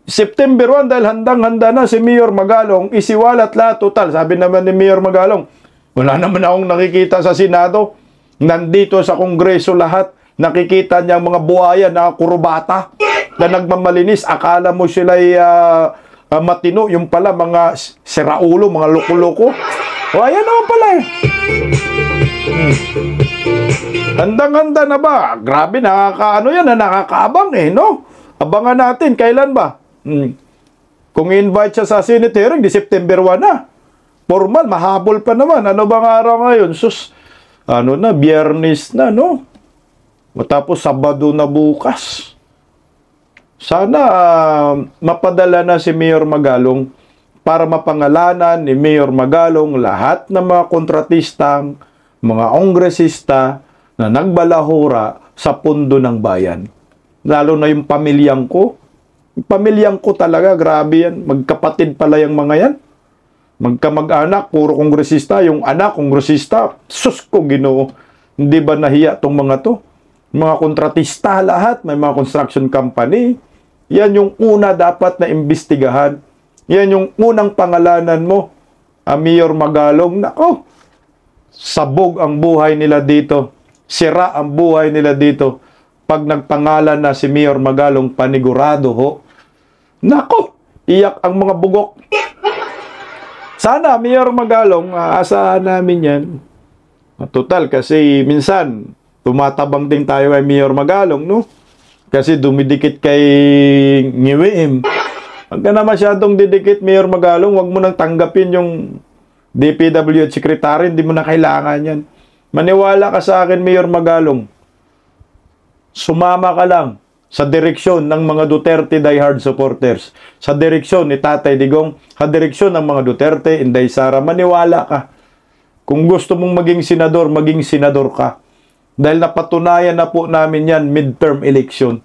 September 1, dahil handang-handa na si Mayor Magalong, isiwalat lahat total. Sabi naman ni Mayor Magalong, wala naman akong nakikita sa Senado. Nandito sa Kongreso lahat. Nakikita niya mga buhaya na kurubata na nagmamalinis. Akala mo sila'y matino. Yung pala mga siraulo, mga loko-loko. O, ayan naman pala eh. Handang-handa na ba? Grabe, nakakaabang eh, no? Abangan natin, kailan ba? Kung invite siya sa Senate hearing, di September 1 na. Formal, mahabol pa naman. Ano bang araw ngayon? Sus, Biyernes na, no? Matapos Sabado na bukas. Sana mapadala na si Mayor Magalong para mapangalanan ni Mayor Magalong lahat ng mga kontratistang, mga kongresista na nagbalahura sa pundo ng bayan. Lalo na yung pamilyang ko. Yung pamilyang ko talaga, grabe yan. Magkapatid pala yung mga yan. Magkamag-anak, puro kongresista. Yung anak, kongresista. Sus ko, Ginoo. Hindi ba nahiya tong mga to? Mga kontratista lahat. May mga construction company. Yan yung una dapat na imbestigahan. Yan yung unang pangalanan mo. Mayor Magalong. Nako, sabog ang buhay nila dito. Sira ang buhay nila dito. Pag nagpangalan na si Mayor Magalong, panigurado ho. Nako, iyak ang mga bugok. Sana, Mayor Magalong, aasahan namin yan. Total, kasi minsan, tumatabang din tayo kay Mayor Magalong, no? Kasi dumidikit kay Ngiwim. Pag ka na masyadong didikit, Mayor Magalong, wag mo nang tanggapin yung DPWH Secretary, hindi mo na kailangan yan. Maniwala ka sa akin, Mayor Magalong. Sumama ka lang sa direksyon ng mga Duterte diehard supporters. Sa direksyon ni Tatay Digong, sa direksyon ng mga Duterte, Inday Sara, maniwala ka. Kung gusto mong maging senador ka. Dahil napatunayan na po namin yan, midterm election.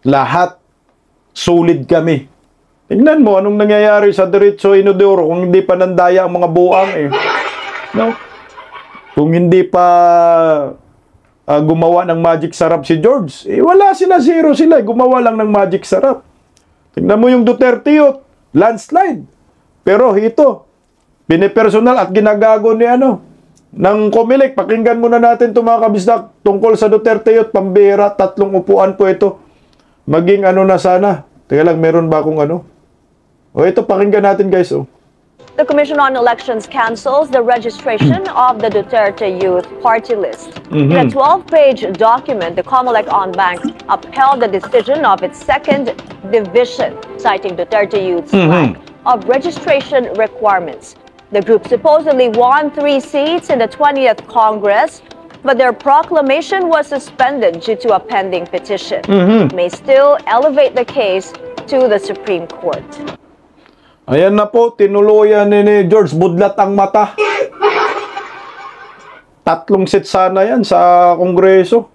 Lahat, sulit kami. Tingnan mo, anong nangyayari sa Diretso Inodoro kung hindi pa nandaya ang mga buang eh. No? Kung hindi pa gumawa ng magic sarap si George. Wala sila, zero sila. Gumawa lang ng magic sarap. Tingnan mo yung Duterte Youth, landslide. Pero ito, pinipersonal at ginagago ni ng Comelec. Pakinggan muna natin ito mga kabisdak tungkol sa Duterte Youth, pambihira, 3 upuan po ito. Maging na sana. Teka lang, meron ba akong ito, pakinggan natin guys. The Commission on Elections cancels the registration of the Duterte Youth Party list. In a 12-page document, the Comelec on-bank upheld the decision of its second division, citing Duterte Youth's lack of registration requirements. The group supposedly won 3 seats in the 20th Congress, but their proclamation was suspended due to a pending petition. May still elevate the case to the Supreme Court. Ayan na po, tinuluyan ni George, budlat ang mata. 3 set sana yan sa Kongreso.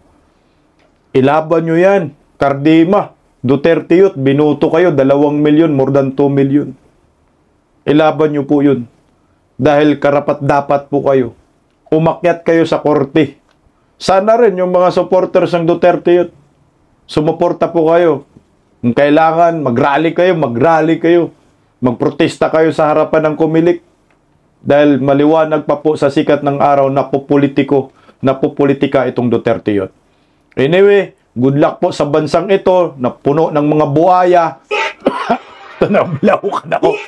Ilaban nyo yan. Cardima, Duterte Youth, binuto kayo, 2 milyon, more than 2 milyon. Ilaban nyo po yun. Dahil karapat-dapat po kayo. Umakyat kayo sa korte. Sana rin yung mga supporters ng Duterte Youth, sumuporta po kayo. Kung kailangan, mag-rally kayo. Magprotesta kayo sa harapan ng Comelec. Dahil maliwanag pa po sa sikat ng araw na pupolitika itong Duterte Youth. Anyway, good luck po sa bansang ito na puno ng mga buhaya. Nablaw ka na ako.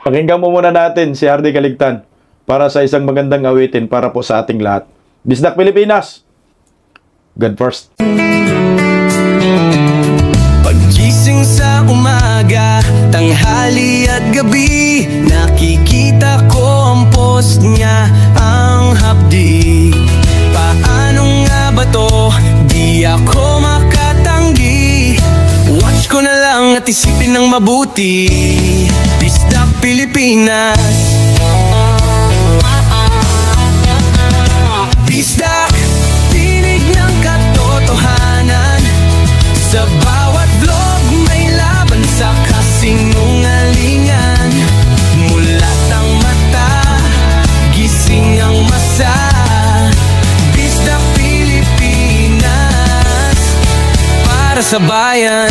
Pakinggan mo muna natin si Hardy Kaligtan para sa isang magandang awitin para po sa ating lahat. Bisdak Pilipinas, God first. Pagising sa umaga, tanghali at gabi, nakikita ko ang post niya, ang hapdi. Paano nga ba to? Di ako makatanggi. Watch ko na lang at isipin ng mabuti. Bisdak Pilipinas. Bisdak, tinig ng katotohanan. Sa bawat vlog may laban sa kasinungalingan. Mulat ang mata, gising ang masa. Bisdak Pilipinas, para sa bayan,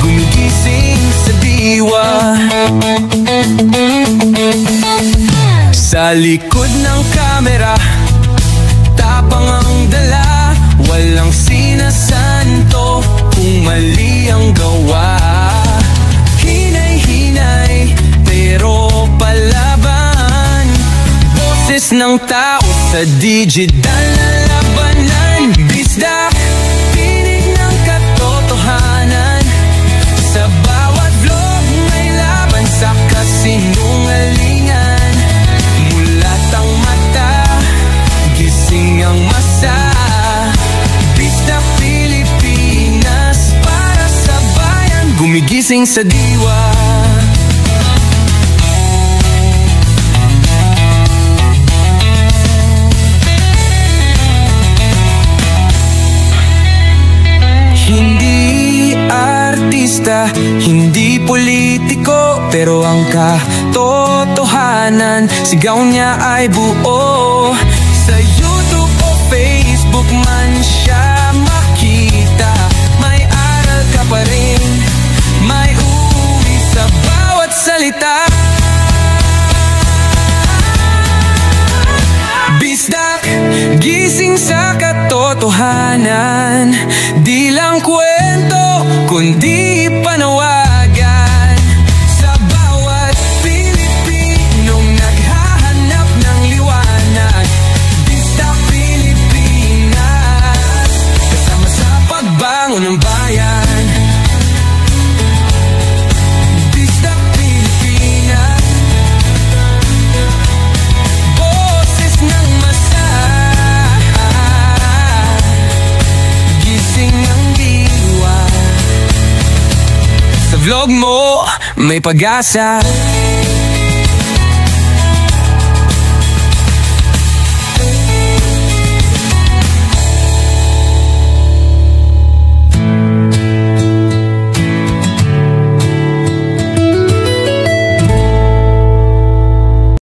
gumigising sa diwa. Sa likod ng kamera, tapang ang dala, walang sinasanto kung mali ang gawa. Hinay-hinay, pero palaban. Boses ng tao sa digital na labanan. Bisdak, tinig ng katotohanan. Sa bawat vlog may laban sa kasinungalingan. Mulat ang mata, gising ang masa. Bisdak Pilipinas, para sa bayan, gumigising sa diwa. Hindi artista, hindi politiko, pero ang katotohanan, sigaw niya ay buo. Sa YouTube o Facebook man siya makita, may aral ka pa rin, may uwi sa bawat salita. Bisdak, gising sa katotohanan. Di lang kwento, kundi panawagan. Sa bawat Pilipinong naghahanap ng liwanag. Bisdak Pilipinas, kasama sa pagbangon ng bayan. Bisdak Pilipinas, boses ng masa, gising ang diwa. Sa vlog mo may pag-asa.